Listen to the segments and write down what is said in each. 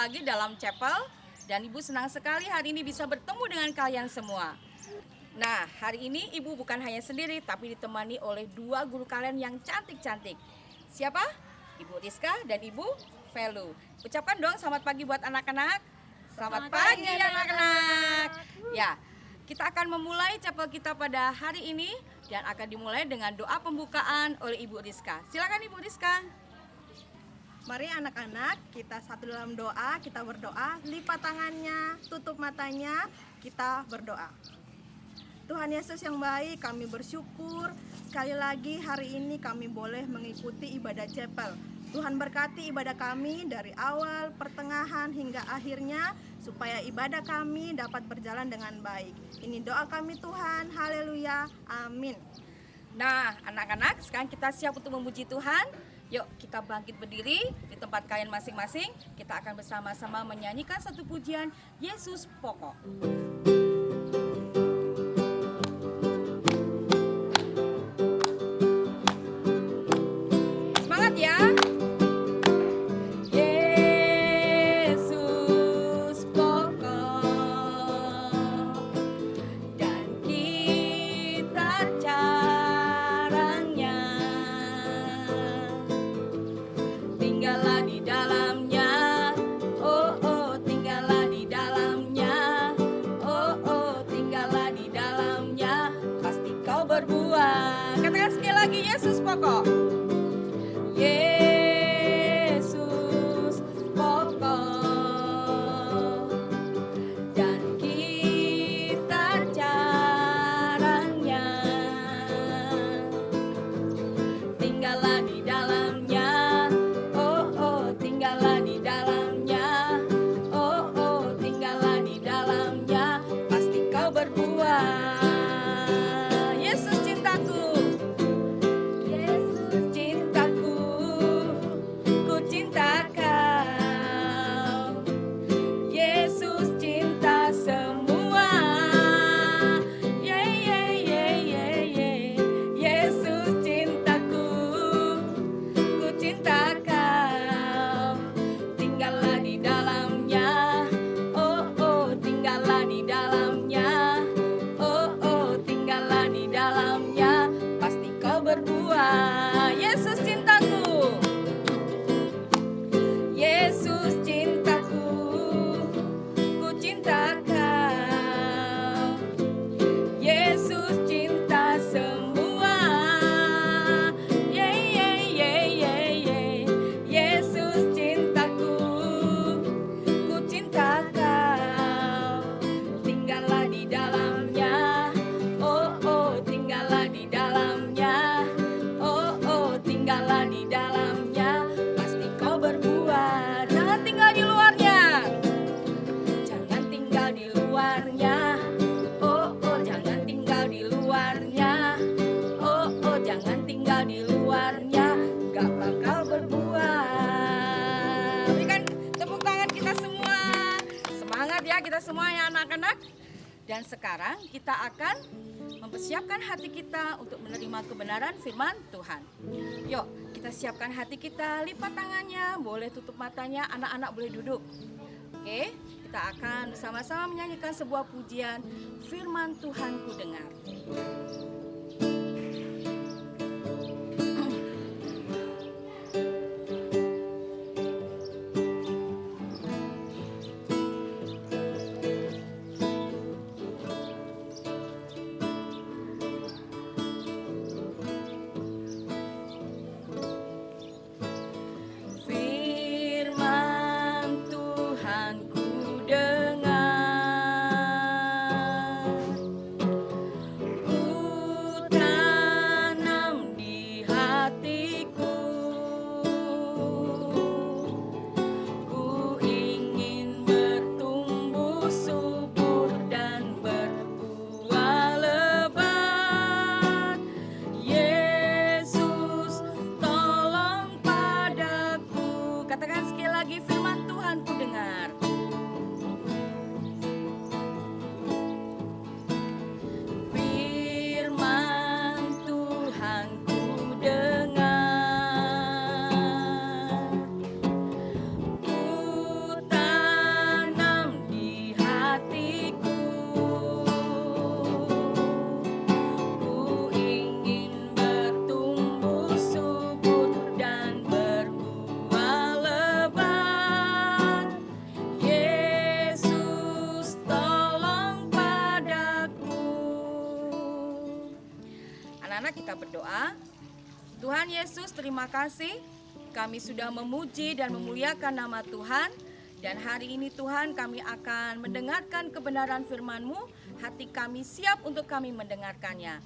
lagi dalam chapel dan Ibu senang sekali hari ini bisa bertemu dengan kalian semua. Nah, hari ini Ibu bukan hanya sendiri tapi ditemani oleh dua guru kalian yang cantik-cantik. Siapa? Ibu Rizka dan Ibu Velu. Ucapkan dong selamat pagi buat anak-anak. Selamat pagi anak-anak. Ya, kita akan memulai chapel kita pada hari ini dan akan dimulai dengan doa pembukaan oleh Ibu Rizka. Silakan Ibu Rizka. Mari anak-anak, kita satu dalam doa, kita berdoa, lipat tangannya, tutup matanya, kita berdoa. Tuhan Yesus yang baik, kami bersyukur sekali lagi hari ini kami boleh mengikuti ibadah chapel. Tuhan berkati ibadah kami dari awal, pertengahan hingga akhirnya supaya ibadah kami dapat berjalan dengan baik. Ini doa kami Tuhan, haleluya, amin. Nah, anak-anak, sekarang kita siap untuk memuji Tuhan. Yuk kita bangkit berdiri di tempat kalian masing-masing. Kita akan bersama-sama menyanyikan satu pujian Yesus Pokok. Semangat ya. Yesus pokok dan kita caranya. Tinggallah di dalamnya, oh oh, tinggallah di dalamnya, oh oh, tinggallah di dalamnya, pasti kau berbuah. Katakan sekali lagi, Yesus pokok. Yesus pokok dan kita caranya. Tinggallah di dalamnya, oh oh, tinggallah di dalamnya, oh oh, tinggallah di dalamnya, pasti kau berbuah. Yesus cintaku, Yesus cintaku, ku cinta kau. Yesus cinta semua, yeah, yeah, yeah, yeah, yeah. Yesus cintaku, ku cinta kau. Tinggallah di dalamnya, oh oh, tinggallah di dalamnya, oh oh, tinggallah di dalamnya, pasti kau berbuah. Yesus cintaku, Yesus cintaku, ku cinta kau. Yesus cinta semua, yeah, yeah, yeah, yeah, yeah. Yesus cintaku, ku cinta kau. Tinggallah di dalamnya, oh oh, tinggallah di dalamnya, oh oh, tinggallah di dalamnya, pasti kau berbuah. Jangan tinggal di luarnya, jangan tinggal di luarnya, oh oh, jangan tinggal di luarnya, oh oh, jangan tinggal di luarnya, gak bakal berbuah. Berikan tepuk tangan kita semua. Semangat ya kita semua ya anak-anak. Dan sekarang kita akan mempersiapkan hati kita untuk menerima kebenaran firman Tuhan. Yuk kita siapkan hati kita, lipat tangannya, boleh tutup matanya, anak-anak boleh duduk. Oke, kita akan bersama-sama menyanyikan sebuah pujian firman Tuhan ku dengar. Firman Tuhan ku dengar, anak-anak kita berdoa. Tuhan Yesus, terima kasih. Kami sudah memuji dan memuliakan nama Tuhan. Dan hari ini Tuhan, kami akan mendengarkan kebenaran firman-Mu. Hati kami siap untuk kami mendengarkannya.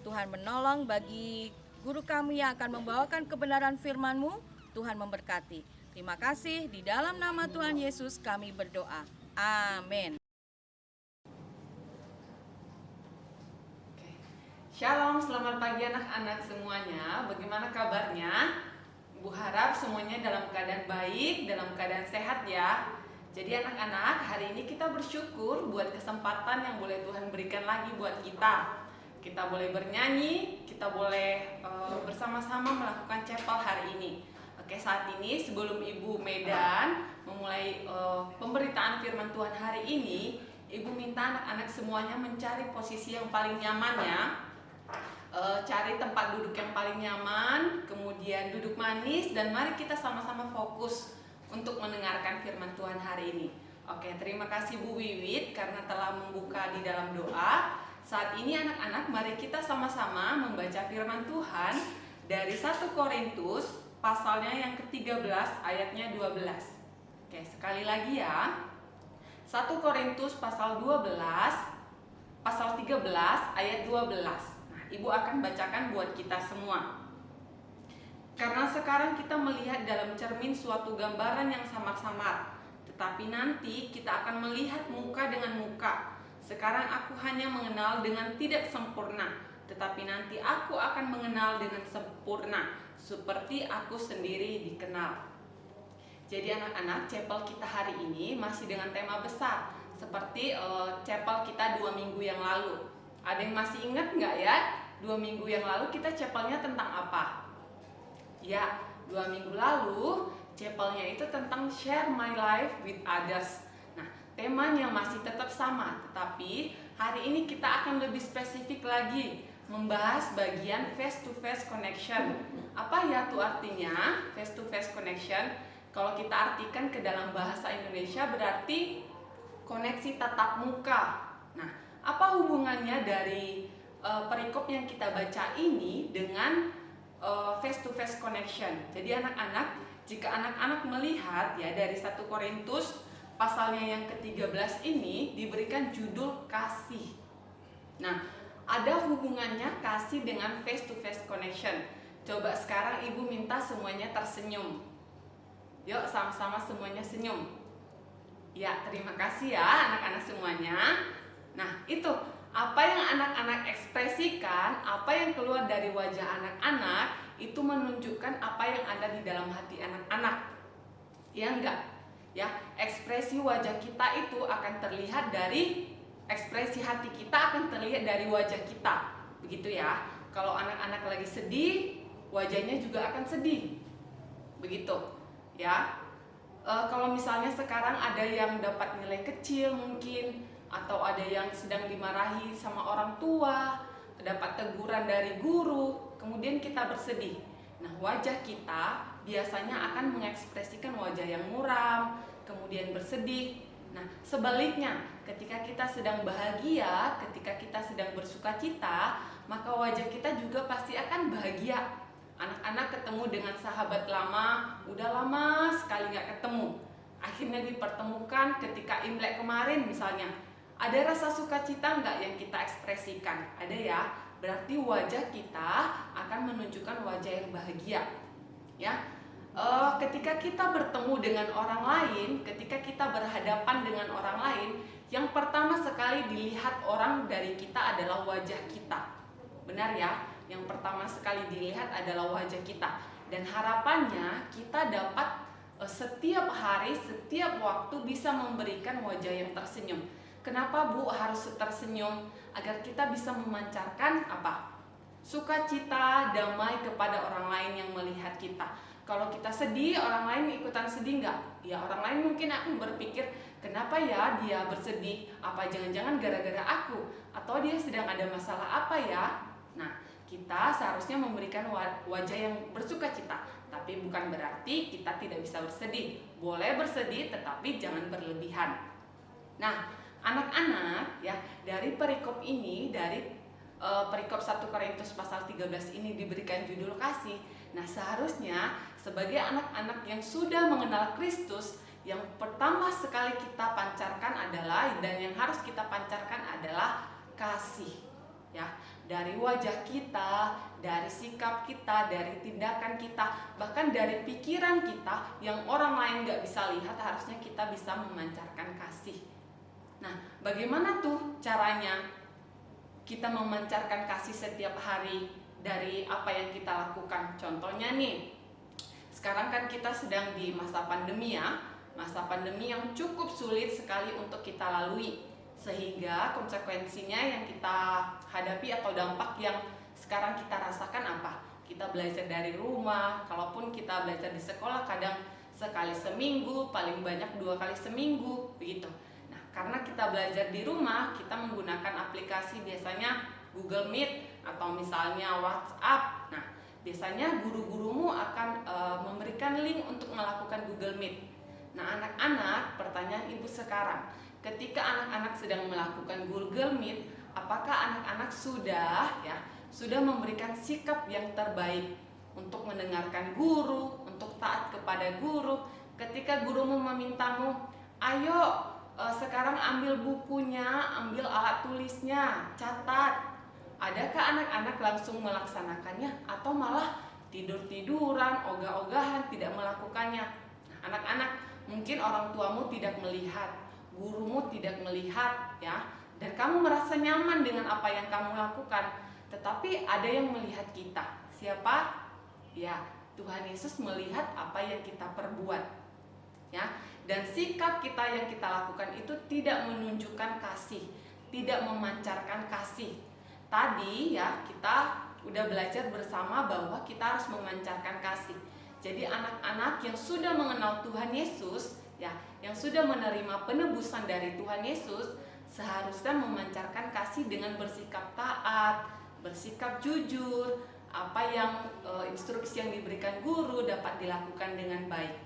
Tuhan menolong bagi guru kami yang akan membawakan kebenaran firman-Mu. Tuhan memberkati. Terima kasih, di dalam nama Tuhan Yesus kami berdoa. Amin. Shalom, selamat pagi anak-anak semuanya. Bagaimana kabarnya? Ibu harap semuanya dalam keadaan baik, dalam keadaan sehat ya. Jadi anak-anak, hari ini kita bersyukur buat kesempatan yang boleh Tuhan berikan lagi buat kita. Kita boleh bernyanyi, kita boleh bersama-sama melakukan chapel hari ini. Oke, saat ini sebelum Ibu Medan memulai pemberitaan firman Tuhan hari ini, Ibu minta anak-anak semuanya mencari posisi yang paling nyaman ya. Cari tempat duduk yang paling nyaman, kemudian duduk manis, dan mari kita sama-sama fokus untuk mendengarkan firman Tuhan hari ini. Oke, terima kasih Bu Wiwit karena telah membuka di dalam doa. Saat ini anak-anak, mari kita sama-sama membaca firman Tuhan dari 1 Korintus pasalnya yang ke-13 ayatnya 12. Oke, sekali lagi ya. 1 Korintus pasal 13 ayat 12. Ibu akan bacakan buat kita semua. Karena sekarang kita melihat dalam cermin suatu gambaran yang samar-samar, tetapi nanti kita akan melihat muka dengan muka. Sekarang aku hanya mengenal dengan tidak sempurna, tetapi nanti aku akan mengenal dengan sempurna, seperti aku sendiri dikenal. Jadi anak-anak, chapel kita hari ini masih dengan tema besar, seperti chapel kita 2 minggu yang lalu. Ada yang masih ingat nggak ya? 2 minggu yang lalu kita chapelnya tentang apa? Ya, 2 minggu lalu chapelnya itu tentang share my life with others. Nah, temanya masih tetap sama, tetapi hari ini kita akan lebih spesifik lagi membahas bagian face to face connection. Apa ya tuh artinya face to face connection? Kalau kita artikan ke dalam bahasa Indonesia berarti koneksi tatap muka. Nah, apa hubungannya dari perikop yang kita baca ini dengan face to face connection? Jadi anak-anak, jika anak-anak melihat ya dari 1 Korintus pasalnya yang ke-13 ini diberikan judul kasih. Nah, ada hubungannya kasih dengan face to face connection. Coba sekarang Ibu minta semuanya tersenyum. Yuk sama-sama semuanya senyum. Ya, terima kasih ya anak-anak semuanya. Nah, itu apa yang anak-anak ekspresikan, apa yang keluar dari wajah anak-anak, itu menunjukkan apa yang ada di dalam hati anak-anak. Ya enggak? Ya, ekspresi wajah kita itu akan terlihat dari ekspresi hati kita akan terlihat dari wajah kita. Begitu ya. Kalau anak-anak lagi sedih, wajahnya juga akan sedih. Begitu. Ya. Kalau misalnya sekarang ada yang dapat nilai kecil mungkin, atau ada yang sedang dimarahi sama orang tua, dapat teguran dari guru, kemudian kita bersedih. Nah, wajah kita biasanya akan mengekspresikan wajah yang muram, kemudian bersedih. Nah, sebaliknya, ketika kita sedang bahagia, ketika kita sedang bersukacita, maka wajah kita juga pasti akan bahagia. Anak-anak ketemu dengan sahabat lama, udah lama sekali nggak ketemu. Akhirnya dipertemukan ketika Imlek kemarin misalnya. Ada rasa sukacita nggak yang kita ekspresikan? Ada ya, berarti wajah kita akan menunjukkan wajah yang bahagia. Ya, ketika kita bertemu dengan orang lain, ketika kita berhadapan dengan orang lain, yang pertama sekali dilihat orang dari kita adalah wajah kita. Benar ya? Yang pertama sekali dilihat adalah wajah kita. Dan harapannya kita dapat setiap hari, setiap waktu bisa memberikan wajah yang tersenyum. Kenapa Bu harus tersenyum? Agar kita bisa memancarkan apa? Sukacita, damai kepada orang lain yang melihat kita. Kalau kita sedih, orang lain ikutan sedih nggak? Ya, orang lain mungkin akan berpikir, kenapa ya dia bersedih? Apa jangan-jangan gara-gara aku? Atau dia sedang ada masalah apa ya? Nah, kita seharusnya memberikan wajah yang bersukacita. Tapi bukan berarti kita tidak bisa bersedih. Boleh bersedih, tetapi jangan berlebihan. Nah, anak-anak ya, dari perikop ini, dari perikop 1 Korintus pasal 13 ini diberikan judul kasih. Nah, seharusnya sebagai anak-anak yang sudah mengenal Kristus, yang pertama sekali kita pancarkan adalah, dan yang harus kita pancarkan adalah kasih. Ya, dari wajah kita, dari sikap kita, dari tindakan kita, bahkan dari pikiran kita yang orang lain gak bisa lihat, harusnya kita bisa memancarkan kasih. Nah, bagaimana tuh caranya kita memancarkan kasih setiap hari dari apa yang kita lakukan? Contohnya nih, sekarang kan kita sedang di masa pandemi ya, masa pandemi yang cukup sulit sekali untuk kita lalui, sehingga konsekuensinya yang kita hadapi atau dampak yang sekarang kita rasakan apa? Kita belajar dari rumah, kalaupun kita belajar di sekolah kadang sekali seminggu, paling banyak 2 kali seminggu, begitu. Nah, karena kita belajar di rumah, kita menggunakan aplikasi biasanya Google Meet atau misalnya WhatsApp. Nah, biasanya guru-gurumu akan memberikan link untuk melakukan Google Meet. Nah, anak-anak, pertanyaan ibu sekarang, ketika anak-anak sedang melakukan Google Meet, apakah anak-anak sudah memberikan sikap yang terbaik untuk mendengarkan guru, untuk taat kepada guru? Ketika gurumu memintamu, ayo sekarang ambil bukunya, ambil alat tulisnya, catat. Adakah anak-anak langsung melaksanakannya atau malah tidur-tiduran, ogah-ogahan, tidak melakukannya? Nah, anak-anak, mungkin orang tuamu tidak melihat, gurumu tidak melihat ya, dan kamu merasa nyaman dengan apa yang kamu lakukan, tetapi ada yang melihat kita. Siapa? Ya, Tuhan Yesus melihat apa yang kita perbuat ya, dan sikap kita yang kita lakukan itu tidak menunjukkan kasih, tidak memancarkan kasih. Tadi ya, kita udah belajar bersama bahwa kita harus memancarkan kasih. Jadi anak-anak yang sudah mengenal Tuhan Yesus ya, yang sudah menerima penebusan dari Tuhan Yesus, seharusnya memancarkan kasih dengan bersikap taat, bersikap jujur, apa yang instruksi yang diberikan guru dapat dilakukan dengan baik.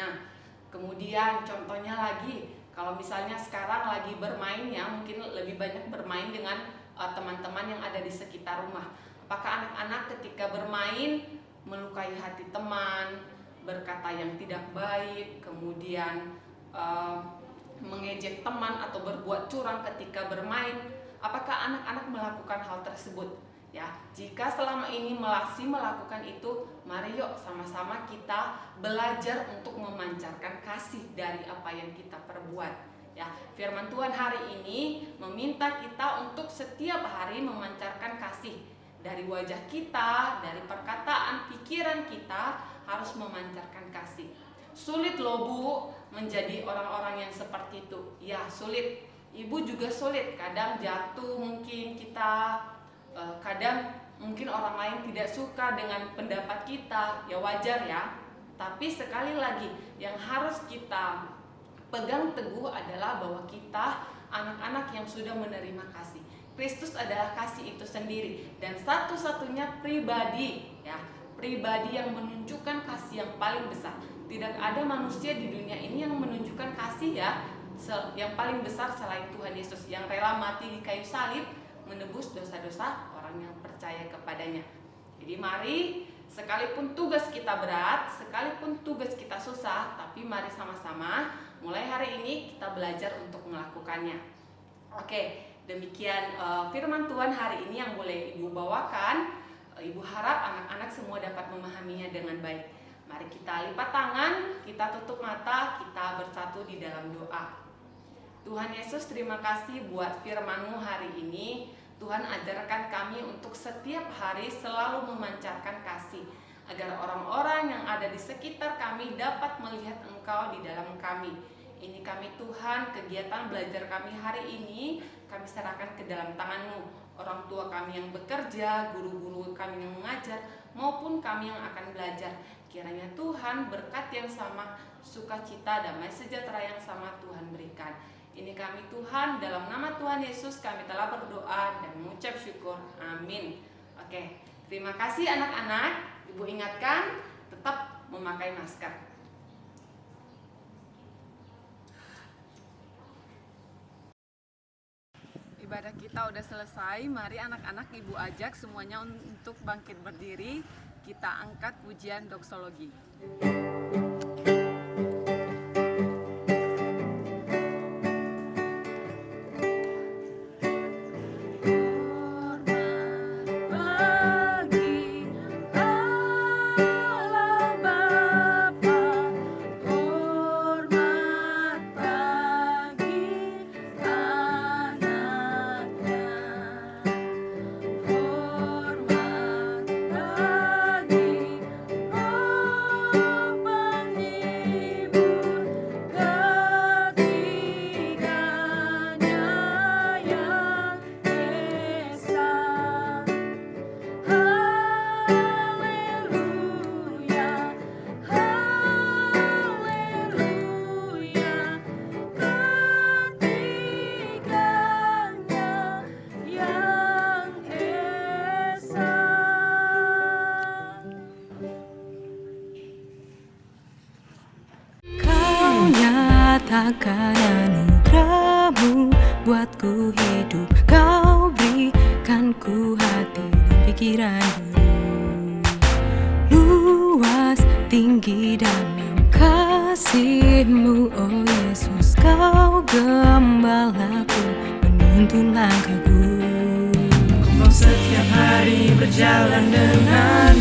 Nah, kemudian contohnya lagi, kalau misalnya sekarang lagi bermain ya, mungkin lebih banyak bermain dengan teman-teman yang ada di sekitar rumah. Apakah anak-anak ketika bermain melukai hati teman, berkata yang tidak baik, kemudian mengejek teman atau berbuat curang ketika bermain? Apakah anak-anak melakukan hal tersebut? Ya, jika selama ini masih melakukan itu, mari yuk sama-sama kita belajar untuk memancarkan kasih dari apa yang kita perbuat. Ya, firman Tuhan hari ini meminta kita untuk setiap hari memancarkan kasih. Dari wajah kita, dari perkataan, pikiran kita harus memancarkan kasih. Sulit loh Bu menjadi orang-orang yang seperti itu. Ya, sulit. Ibu juga sulit. Kadang jatuh mungkin kita, kadang mungkin orang lain tidak suka dengan pendapat kita. Ya wajar ya. Tapi sekali lagi yang harus kita pegang teguh adalah bahwa kita anak-anak yang sudah menerima kasih. Kristus adalah kasih itu sendiri, dan satu-satunya pribadi ya, pribadi yang menunjukkan kasih yang paling besar. Tidak ada manusia di dunia ini yang menunjukkan kasih ya yang paling besar selain Tuhan Yesus, yang rela mati di kayu salib menebus dosa-dosa orang yang percaya kepadanya. Jadi mari, sekalipun tugas kita berat, sekalipun tugas kita susah, tapi mari sama-sama mulai hari ini kita belajar untuk melakukannya. Oke, demikian firman Tuhan hari ini yang boleh Ibu bawakan. Ibu harap anak-anak semua dapat memahaminya dengan baik. Mari kita lipat tangan, kita tutup mata, kita bersatu di dalam doa. Tuhan Yesus, terima kasih buat firman-Mu hari ini. Tuhan, ajarkan kami untuk setiap hari selalu memancarkan kasih, agar orang-orang yang ada di sekitar kami dapat melihat Engkau di dalam kami. Ini kami Tuhan, kegiatan belajar kami hari ini kami serahkan ke dalam tangan-Mu. Orang tua kami yang bekerja, guru-guru kami yang mengajar, maupun kami yang akan belajar. Kiranya Tuhan berkat yang sama, sukacita, damai sejahtera yang sama Tuhan berikan. Ini kami Tuhan, dalam nama Tuhan Yesus kami telah berdoa dan mengucap syukur. Amin. Oke, terima kasih anak-anak. Ibu ingatkan, tetap memakai masker. Ibadah kita udah selesai, mari anak-anak Ibu ajak semuanya untuk bangkit berdiri. Kita angkat pujian doksologi. Nyatakan anugerahmu buatku hidup, kau berikan ku hati dan pikiran luas, tinggi dalam kasih-Mu, oh Yesus, kau gembalaku, menuntun langkahku. Ku mau setiap hari berjalan dengan